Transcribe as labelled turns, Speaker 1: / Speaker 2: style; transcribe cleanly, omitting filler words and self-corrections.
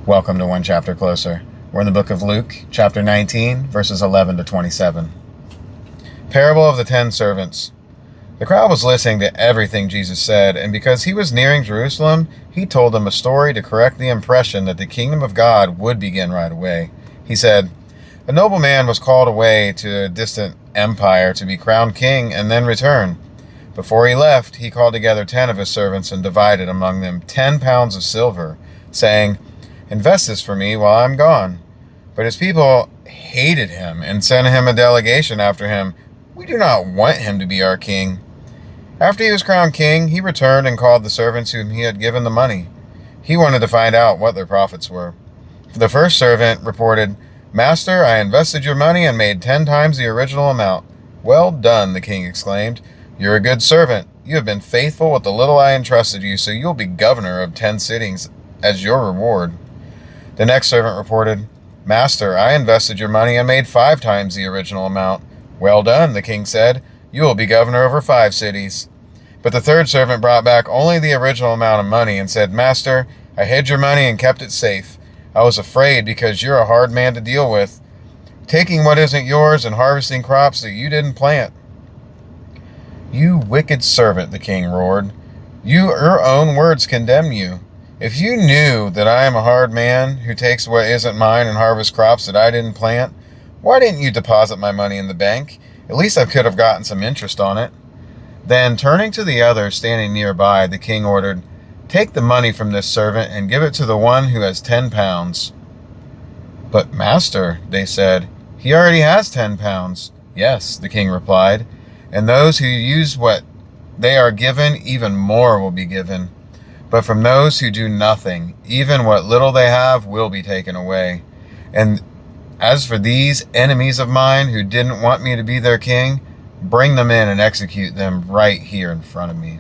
Speaker 1: Welcome to One Chapter Closer. We're in the book of Luke, chapter 19, verses 11 to 27. Parable of the 10 Servants. The crowd was listening to everything Jesus said, and because he was nearing Jerusalem, he told them a story to correct the impression that the kingdom of God would begin right away. He said, "A nobleman was called away to a distant empire to be crowned king and then return. Before he left, he called together 10 of his servants and divided among them 10 pounds of silver, saying, 'Invest this for me while I'm gone.' But his people hated him and sent him a delegation after him. 'We do not want him to be our king.' After he was crowned king, he returned and called the servants whom he had given the money. He wanted to find out what their profits were. The first servant reported, 'Master, I invested your money and made 10 times the original amount.' 'Well done,' the king exclaimed. 'You're a good servant. You have been faithful with the little I entrusted you, so you'll be governor of 10 cities as your reward.' The next servant reported, 'Master, I invested your money and made 5 times the original amount.' 'Well done,' the king said. 'You will be governor over 5 cities.' But the third servant brought back only the original amount of money and said, 'Master, I hid your money and kept it safe. I was afraid because you're a hard man to deal with, taking what isn't yours and harvesting crops that you didn't plant.' 'You wicked servant,' the king roared. 'Your own words condemn you. If you knew that I am a hard man who takes what isn't mine and harvests crops that I didn't plant, why didn't you deposit my money in the bank? At least I could have gotten some interest on it.' Then, turning to the others standing nearby, the king ordered, 'Take the money from this servant and give it to the one who has 10 pounds. "'But, master,' they said, 'he already has 10 pounds. "'Yes,' the king replied, 'and those who use what they are given, even more will be given. But from those who do nothing, even what little they have will be taken away. And as for these enemies of mine who didn't want me to be their king, bring them in and execute them right here in front of me.'"